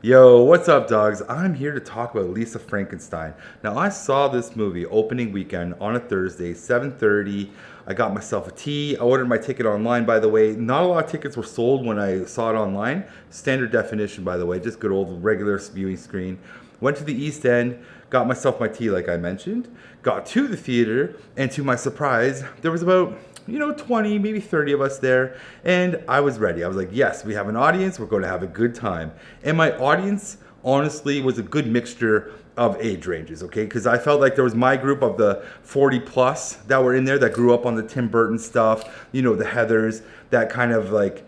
Yo, what's up, dogs? I'm here to talk about Lisa Frankenstein. Now, I saw this movie opening weekend on a Thursday, 7:30. I got myself a tea. I ordered my ticket online, by the way. Not a lot of tickets were sold when I saw it online. Standard definition, by the way, just good old regular viewing screen. Went to the East End, got myself my tea, like I mentioned. Got to the theater, and to my surprise, there was about 20, maybe 30 of us there. And I was ready. I was like, yes, we have an audience. We're going to have a good time. And my audience, honestly, was a good mixture of age ranges, okay? Because I felt like there was my group of the 40 plus that were in there that grew up on the Tim Burton stuff, the Heathers, that kind of like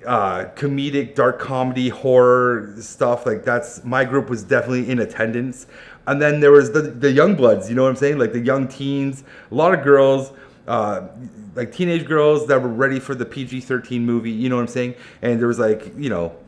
comedic, dark comedy, horror stuff. Like that's my group was definitely in attendance. And then there was the young bloods, you know what I'm saying? Like the young teens, a lot of girls, like teenage girls that were ready for the PG-13 movie, you know what I'm saying? And there was like,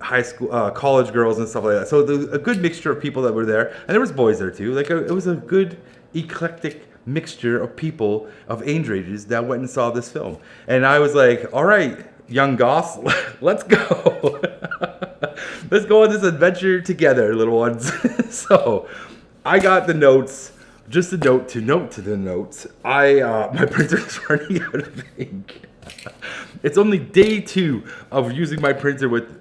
high school, college girls and stuff like that. So there was a good mixture of people that were there. And there was boys there too. Like it was a good eclectic mixture of people of age ranges that went and saw this film. And I was like, all right, young goths, let's go. Let's go on this adventure together, little ones. So I got the notes. Just a note to the notes. My printer is running out of ink. It's only day 2 of using my printer with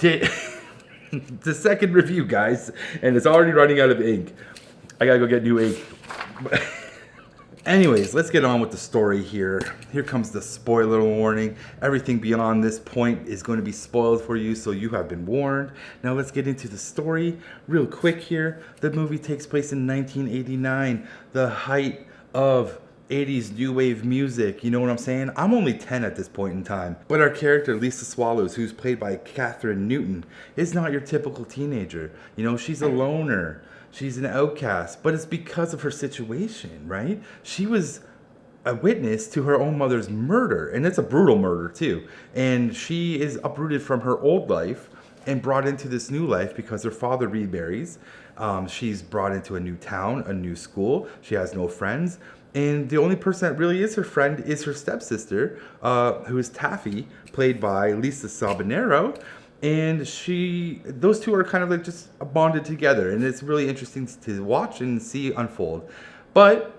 the second review, guys, and it's already running out of ink. I gotta go get new ink. Anyways, let's get on with the story here. Here comes the spoiler warning. Everything beyond this point is going to be spoiled for you, so you have been warned. Now let's get into the story real quick here. The movie takes place in 1989, the height of 80s new wave music. You know what I'm saying? I'm only 10 at this point in time. But our character, Lisa Swallows, who's played by Kathryn Newton, is not your typical teenager. She's a loner. She's an outcast, but it's because of her situation, right? She was a witness to her own mother's murder, and it's a brutal murder too. And she is uprooted from her old life and brought into this new life because her father remarries. She's brought into a new town, a new school. She has no friends. And the only person that really is her friend is her stepsister, who is Taffy, played by Lisa Soberano. And those two are kind of like just bonded together, and it's really interesting to watch and see unfold. But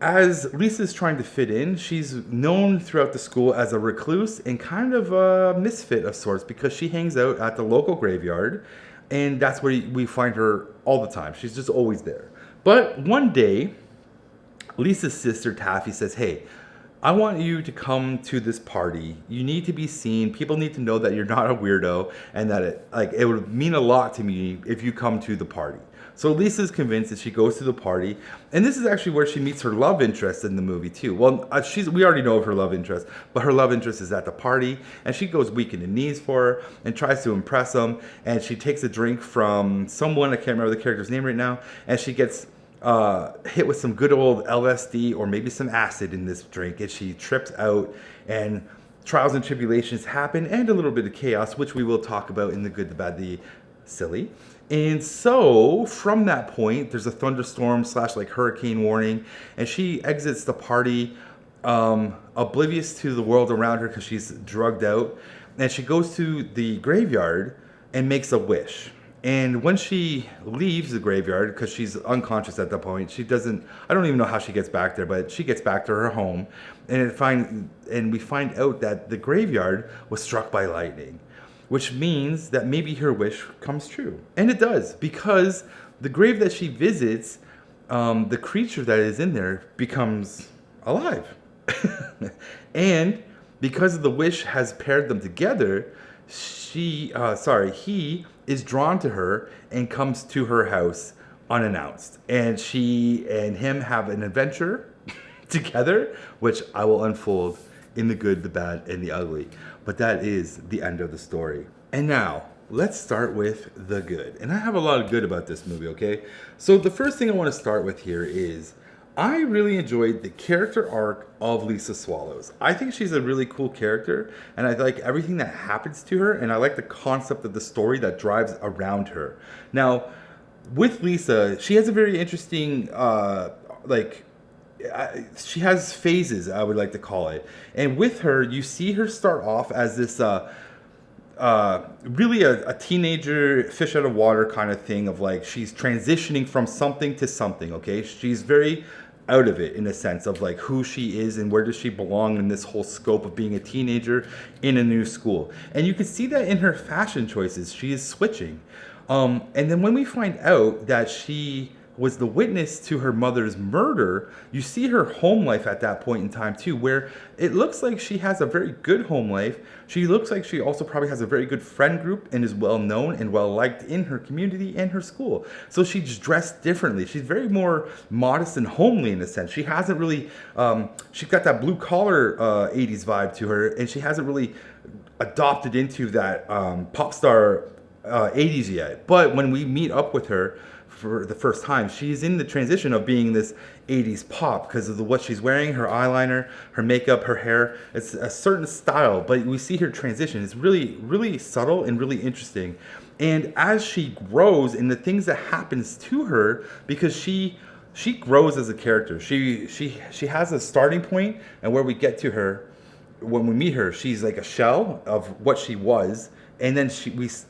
as Lisa's trying to fit in, she's known throughout the school as a recluse and kind of a misfit of sorts because she hangs out at the local graveyard, and that's where we find her all the time. She's just always there. But one day, Lisa's sister Taffy says, hey, I want you to come to this party. You need to be seen. People need to know that you're not a weirdo and that it would mean a lot to me if you come to the party. So Lisa's convinced that she goes to the party, and this is actually where she meets her love interest in the movie too. Well, we already know of her love interest, but her love interest is at the party, and she goes weak in the knees for her and tries to impress him, and she takes a drink from someone, I can't remember the character's name right now, and she gets hit with some good old LSD or maybe some acid in this drink, and she trips out, and trials and tribulations happen, and a little bit of chaos, which we will talk about in the good, the bad, the silly. And so from that point, there's a thunderstorm / like hurricane warning, and she exits the party oblivious to the world around her because she's drugged out, and she goes to the graveyard and makes a wish. And when she leaves the graveyard, because she's unconscious at that point, I don't even know how she gets back there, but she gets back to her home, and we find out that the graveyard was struck by lightning, which means that maybe her wish comes true. And it does, because the grave that she visits, the creature that is in there becomes alive. And because the wish has paired them together, he is drawn to her and comes to her house unannounced. And she and him have an adventure together, which I will unfold in the good, the bad, and the ugly. But that is the end of the story. And now, let's start with the good. And I have a lot of good about this movie, okay? So the first thing I want to start with here is I really enjoyed the character arc of Lisa Swallows. I think she's a really cool character, and I like everything that happens to her, and I like the concept of the story that drives around her. Now, with Lisa, she has a very interesting, she has phases, I would like to call it. And with her, you see her start off as this really a teenager fish out of water kind of thing of like she's transitioning from something to something. Okay, she's very out of it in a sense of like who she is and where does she belong in this whole scope of being a teenager in a new school. And you can see that in her fashion choices. She is switching. And then when we find out that she was the witness to her mother's murder, you see her home life at that point in time too, where it looks like she has a very good home life. She looks like she also probably has a very good friend group and is well known and well liked in her community and her school. So she's dressed differently. She's very more modest and homely in a sense. She hasn't really, she's got that blue collar 80s vibe to her, and she hasn't really adopted into that pop star 80s yet. But when we meet up with her for the first time, she's in the transition of being this 80s pop because of what she's wearing, her eyeliner, her makeup, her hair. It's a certain style, but we see her transition. It's really, really subtle and really interesting. And as she grows and the things that happens to her, because she grows as a character. She has a starting point, and where we get to her, when we meet her, she's like a shell of what she was. And then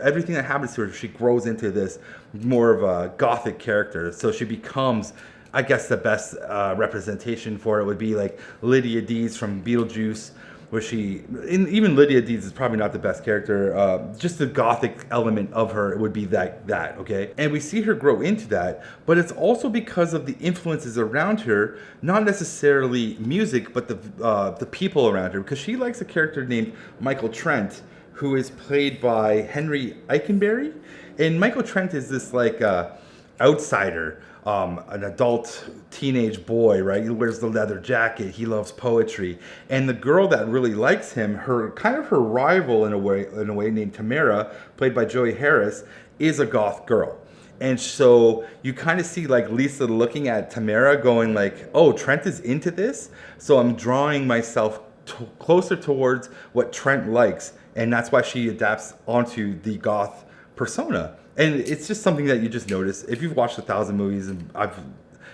everything that happens to her, she grows into this more of a gothic character. So she becomes, I guess the best representation for it would be like Lydia Deeds from Beetlejuice, where even Lydia Deeds is probably not the best character. Just the gothic element of her would be that, okay? And we see her grow into that, but it's also because of the influences around her, not necessarily music, but the people around her, because she likes a character named Michael Trent, who is played by Henry Eikenberry. And Michael Trent is this like outsider, an adult teenage boy, right? He wears the leather jacket, he loves poetry. And the girl that really likes him, her rival in a way named Tamara, played by Joey Harris, is a goth girl. And so you kind of see like Lisa looking at Tamara going like, oh, Trent is into this? So I'm drawing myself closer towards what Trent likes. And that's why she adapts onto the goth persona. And it's just something that you just notice. If you've watched 1,000 movies, and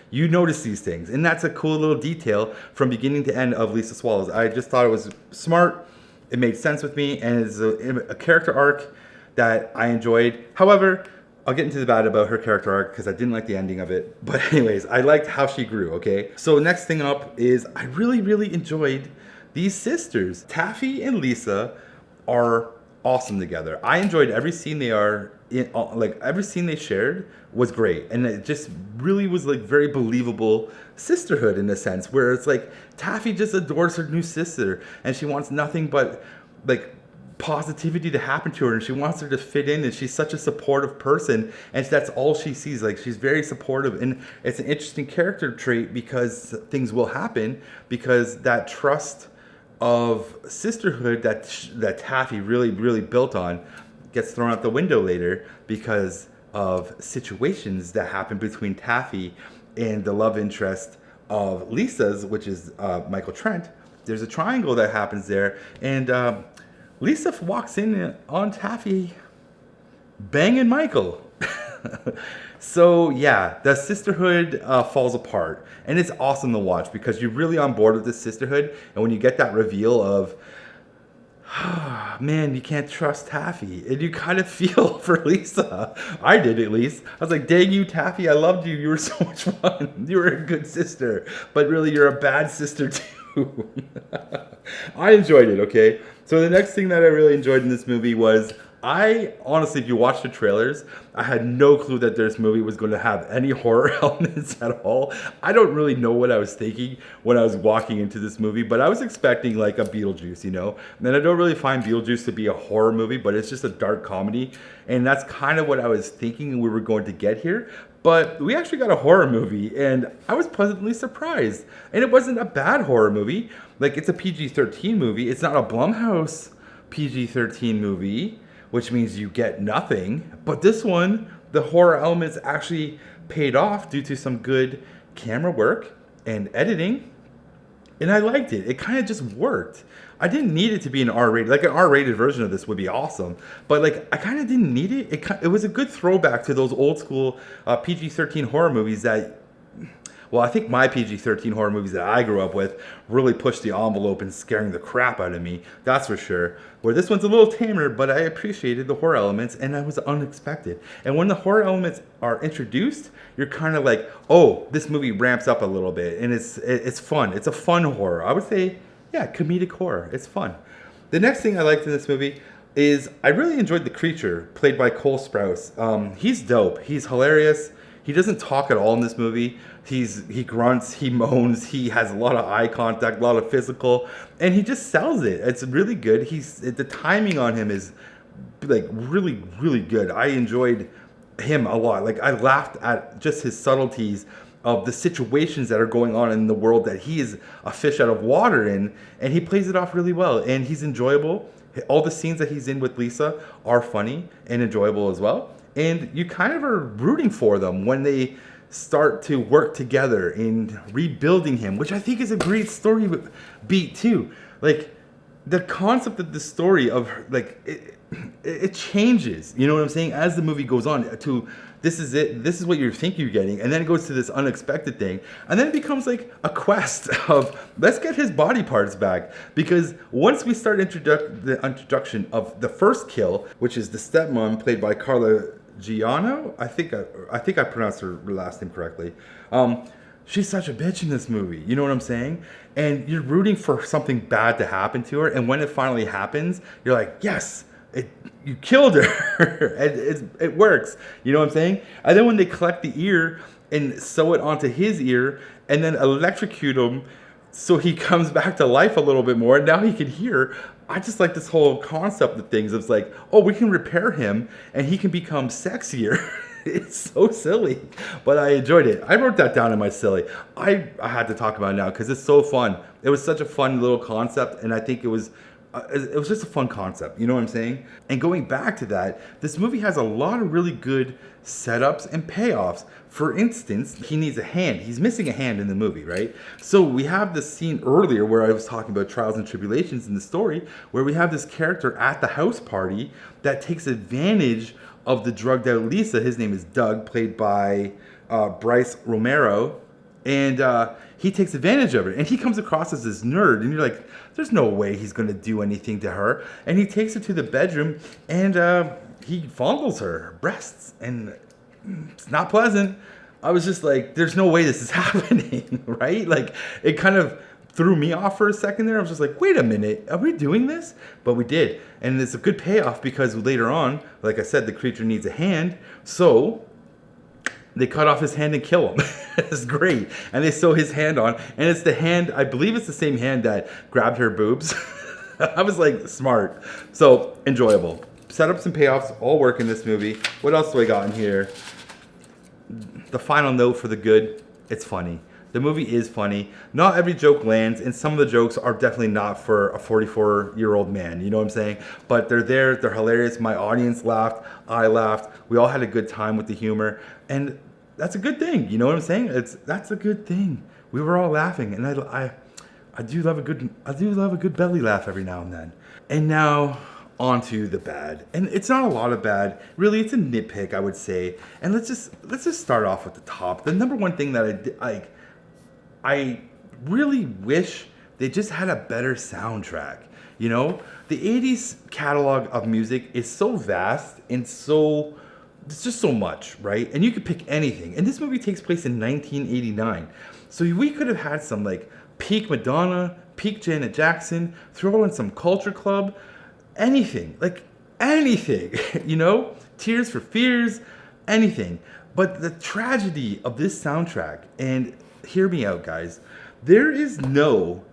you notice these things. And that's a cool little detail from beginning to end of Lisa Swallows. I just thought it was smart. It made sense with me. And it's a character arc that I enjoyed. However, I'll get into the bad about her character arc because I didn't like the ending of it. But anyways, I liked how she grew, okay? So next thing up is I really, really enjoyed these sisters. Taffy and Lisa are awesome together. I enjoyed every scene they are in, like every scene they shared was great, and it just really was like very believable sisterhood in a sense, where it's like Taffy just adores her new sister and she wants nothing but like positivity to happen to her, and she wants her to fit in, and she's such a supportive person, and that's all she sees. Like she's very supportive, and it's an interesting character trait because things will happen, because that trust of sisterhood that Taffy really built on gets thrown out the window later because of situations that happen between Taffy and the love interest of Lisa's, which is Michael Trent. There's a triangle that happens there, and Lisa walks in on Taffy banging Michael. So yeah, the sisterhood falls apart, and it's awesome to watch because you're really on board with the sisterhood. And when you get that reveal of, man, you can't trust Taffy, and you kind of feel for Lisa. I did, at least. I was like, dang you, Taffy, I loved you. You were so much fun. You were a good sister, but really you're a bad sister too. I enjoyed it, okay? So the next thing that I really enjoyed in this movie was, I honestly, if you watch the trailers, I had no clue that this movie was going to have any horror elements at all. I don't really know what I was thinking when I was walking into this movie, but I was expecting like a Beetlejuice, you know? And I don't really find Beetlejuice to be a horror movie, but it's just a dark comedy. And that's kind of what I was thinking we were going to get here. But we actually got a horror movie, and I was pleasantly surprised. And it wasn't a bad horror movie. Like, it's a PG-13 movie. It's not a Blumhouse PG-13 movie, which means you get nothing. But this one, the horror elements actually paid off due to some good camera work and editing. And I liked it. It kind of just worked. I didn't need it to be an R-rated. Like, an R-rated version of this would be awesome. But, like, I kind of didn't need it. It was a good throwback to those old school PG-13 horror movies that, Well, I think my PG-13 horror movies that I grew up with really pushed the envelope and scaring the crap out of me. That's for sure. Where this one's a little tamer, but I appreciated the horror elements, and that was unexpected. And when the horror elements are introduced, you're kind of like, oh, this movie ramps up a little bit, and it's fun. It's a fun horror. I would say, yeah, comedic horror. It's fun. The next thing I liked in this movie is I really enjoyed the creature played by Sprouse. He's dope. He's hilarious. He doesn't talk at all in this movie. He grunts, he moans, he has a lot of eye contact, a lot of physical, and he just sells it. It's really good. The timing on him is like really, really good. I enjoyed him a lot. Like I laughed at just his subtleties of the situations that are going on in the world that he is a fish out of water in, and he plays it off really well, and he's enjoyable. All the scenes that he's in with Lisa are funny and enjoyable as well. And you kind of are rooting for them when they start to work together in rebuilding him, which I think is a great story beat too. Like the concept of the story of like it changes. You know what I'm saying? As the movie goes on to this is it. This is what you think you're getting, and then it goes to this unexpected thing, and then it becomes like a quest of let's get his body parts back. Because once we start the introduction of the first kill, which is the stepmom played by Carla Gugino, I think I pronounced her last name correctly. She's such a bitch in this movie. You know what I'm saying? And you're rooting for something bad to happen to her, and when it finally happens, you're like, yes. You killed her. And it works. You know what I'm saying? And then when they collect the ear and sew it onto his ear and then electrocute him so he comes back to life a little bit more, and now he can hear. I just like this whole concept of things. It's like, oh, we can repair him and he can become sexier. It's so silly, but I enjoyed it. I wrote that down in my silly. I had to talk about it now because it's so fun. It was such a fun little concept, and I think it was just a fun concept, you know what I'm saying? And going back to that, this movie has a lot of really good setups and payoffs. For instance, he needs a hand. He's missing a hand in the movie, right? So we have this scene earlier where I was talking about trials and tribulations in the story, where we have this character at the house party that takes advantage of the drugged out Lisa. His name is Doug, played by Bryce Romero. And he takes advantage of it. And he comes across as this nerd. And you're like, there's no way he's going to do anything to her. And he takes her to the bedroom and he fondles her breasts. And it's not pleasant. I was just like, there's no way this is happening, right? Like, it kind of threw me off for a second there. I was just like, wait a minute, are we doing this? But we did. And it's a good payoff because later on, like I said, the creature needs a hand. So they cut off his hand and kill him. It's great. And they sew his hand on. And it's the hand, I believe it's the same hand that grabbed her boobs. I was like, smart. So, enjoyable. Setups and payoffs all work in this movie. What else do I got in here? The final note for the good, it's funny. The movie is funny. Not every joke lands, and some of the jokes are definitely not for a 44-year-old man. You know what I'm saying? But they're there. They're hilarious. My audience laughed. I laughed. We all had a good time with the humor, and that's a good thing. You know what I'm saying? That's a good thing. We were all laughing, and I do love a good belly laugh every now and then. And now on to the bad, and it's not a lot of bad. Really, it's a nitpick, I would say. And let's just start off at the top. The number one thing that I really wish they just had a better soundtrack. You know, the 80s catalog of music is so vast and so, it's just so much, right? And you could pick anything. And this movie takes place in 1989. So we could have had some like peak Madonna, peak Janet Jackson, throw in some Culture Club, anything, like anything, you know? Tears for Fears, anything. But the tragedy of this soundtrack, and hear me out, guys. There is no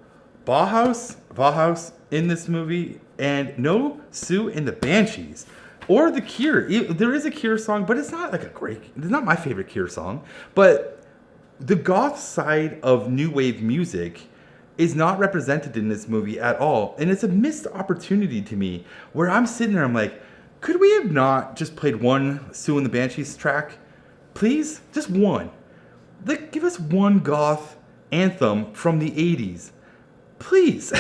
Bauhaus in this movie, and no Sue and the Banshees, or The Cure. There is a Cure song, but it's not like it's not my favorite Cure song. But the goth side of new wave music is not represented in this movie at all, and it's a missed opportunity to me. Where I'm sitting there, I'm like, could we have not just played one Sue and the Banshees track, please? Just one. Like, give us one goth anthem from the 80s. Please.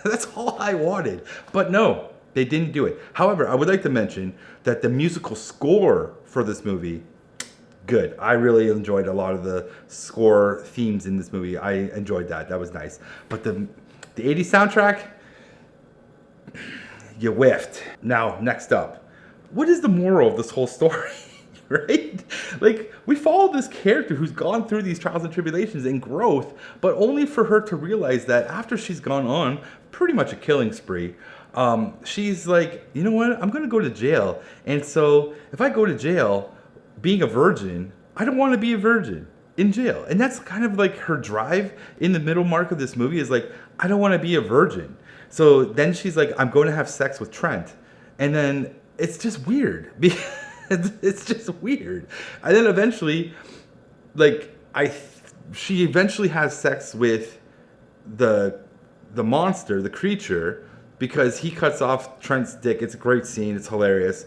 That's all I wanted. But no, they didn't do it. However, I would like to mention that the musical score for this movie, good. I really enjoyed a lot of the score themes in this movie. I enjoyed that. That was nice. But the 80s soundtrack, you whiffed. Now, next up, what is the moral of this whole story? Right? Like, we follow this character who's gone through these trials and tribulations and growth, but only for her to realize that after she's gone on pretty much a killing spree, she's like, you know what? I'm going to go to jail. And so if I go to jail, being a virgin, I don't want to be a virgin in jail. And that's kind of like her drive in the middle mark of this movie is like, I don't want to be a virgin. So then she's like, I'm going to have sex with Trent. And then it's just weird. It's just weird. And then eventually, like, she eventually has sex with the monster, the creature, because he cuts off Trent's dick. It's a great scene. It's hilarious.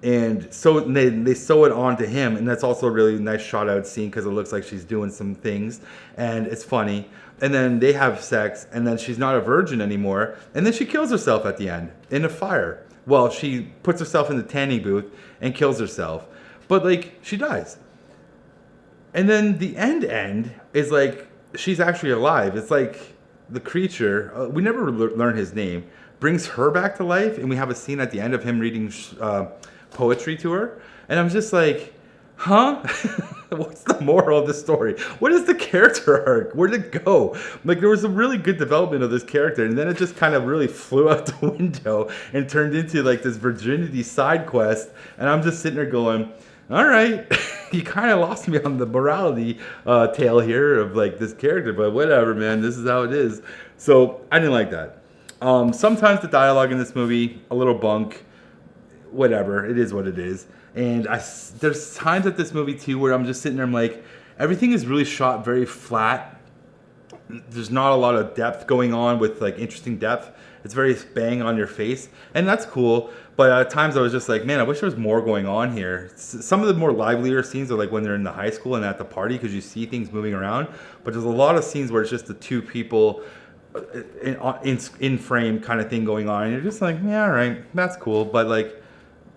And so they sew it onto him, and that's also a really nice shot out scene because it looks like she's doing some things, and it's funny. And then they have sex, and then she's not a virgin anymore, and then she kills herself at the end in a fire. Well, she puts herself in the tanning booth and kills herself, but like she dies. And then the end is like she's actually alive. It's like the creature, we never learn his name, brings her back to life, and we have a scene at the end of him reading poetry to her, and I'm just like, huh? What's the moral of the story? What is the character arc? Where did it go? Like, there was a really good development of this character, and then it just kind of really flew out the window and turned into like this virginity side quest, and I'm just sitting there going, all right, you kind of lost me on the morality tale here of like this character, but whatever, man, this is how it is. So I didn't like that. Sometimes the dialogue in this movie, a little bunk, whatever, it is what it is. And there's times at this movie too where I'm just sitting there, I'm like, everything is really shot very flat. There's not a lot of depth going on with like interesting depth. It's very bang on your face, and that's cool. But at times I was just like, man, I wish there was more going on here. Some of the more livelier scenes are like when they're in the high school and at the party because you see things moving around. But there's a lot of scenes where it's just the two people in frame kind of thing going on, and you're just like, yeah, all right, that's cool. But like,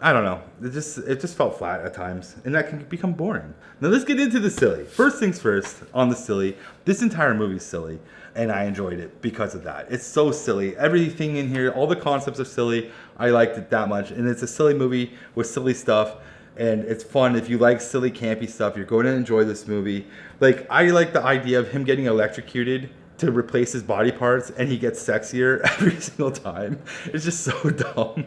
I don't know. It just felt flat at times, and that can become boring. Now let's get into the silly. First things first, on the silly. This entire movie's silly, and I enjoyed it because of that. It's so silly. Everything in here, all the concepts are silly. I liked it that much, and it's a silly movie with silly stuff, and it's fun. If you like silly, campy stuff, you're going to enjoy this movie. Like, I like the idea of him getting electrocuted to replace his body parts, and he gets sexier every single time. It's just so dumb.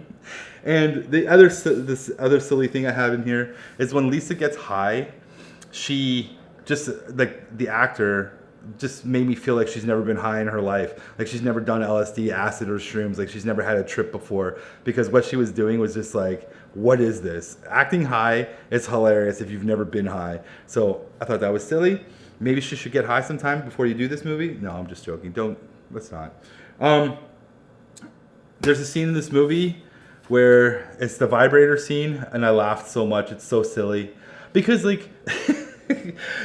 And this other silly thing I have in here is when Lisa gets high, she just, like, the actor just made me feel like she's never been high in her life. Like, she's never done LSD, acid, or shrooms. Like, she's never had a trip before, because what she was doing was just like, what is this? Acting high is hilarious if you've never been high. So I thought that was silly. Maybe she should get high sometime before you do this movie. No, I'm just joking. Let's not. There's a scene in this movie where it's the vibrator scene, and I laughed so much. It's so silly. Because, like,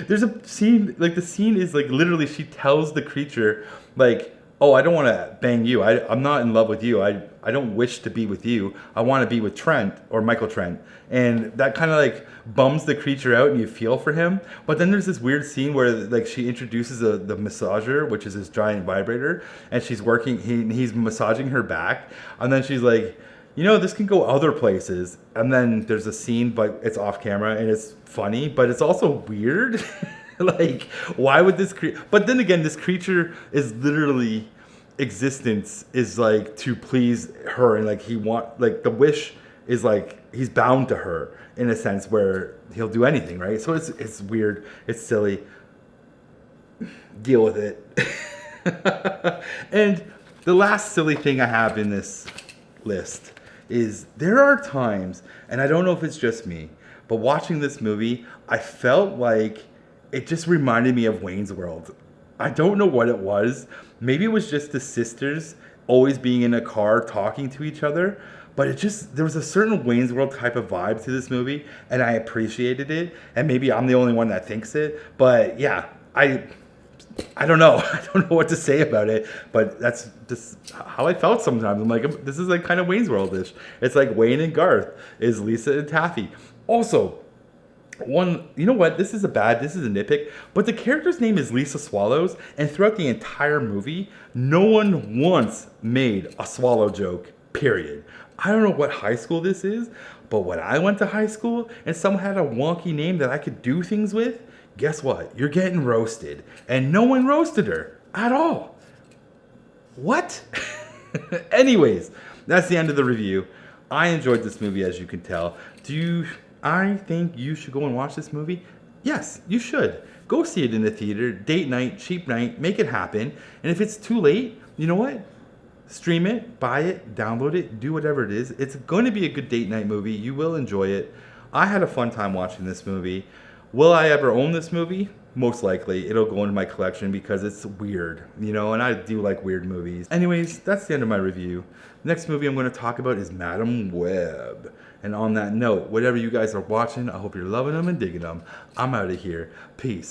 there's a scene, like, the scene is, like, literally she tells the creature, like, oh, I don't want to bang you. I'm not in love with you. I don't wish to be with you. I want to be with Trent, or Michael Trent. And that kind of, like, bums the creature out, and you feel for him. But then there's this weird scene where, like, she introduces the massager, which is this giant vibrator, and she's working, he's massaging her back. And then she's like, you know, this can go other places. And then there's a scene, but it's off camera, and it's funny, but it's also weird. Like, why would this but then again, this creature is literally, existence is like to please her, and like like the wish is like he's bound to her in a sense where he'll do anything, right? So it's weird, it's silly. Deal with it. And the last silly thing I have in this list is there are times, and I don't know if it's just me, but watching this movie, I felt like it just reminded me of Wayne's World. I don't know what it was. Maybe it was just the sisters always being in a car talking to each other, but there was a certain Wayne's World type of vibe to this movie, and I appreciated it. And maybe I'm the only one that thinks it, but yeah, I don't know. I don't know what to say about it, but that's just how I felt sometimes. I'm like, this is like kind of Wayne's World-ish. It's like Wayne and Garth is Lisa and Taffy. Also, One, you know what? This is a nitpick, but the character's name is Lisa Swallows, and throughout the entire movie, no one once made a swallow joke, period. I don't know what high school this is, but when I went to high school and someone had a wonky name that I could do things with, guess what? You're getting roasted. And no one roasted her at all. What? Anyways, that's the end of the review. I enjoyed this movie, as you can tell. I think you should go and watch this movie? Yes, you should. Go see it in the theater, date night, cheap night, make it happen. And if it's too late, you know what? Stream it, buy it, download it, do whatever it is. It's going to be a good date night movie. You will enjoy it. I had a fun time watching this movie. Will I ever own this movie? Most likely. It'll go into my collection because it's weird, and I do like weird movies. Anyways, that's the end of my review. Next movie I'm going to talk about is Madam Web. And on that note, whatever you guys are watching, I hope you're loving them and digging them. I'm out of here. Peace.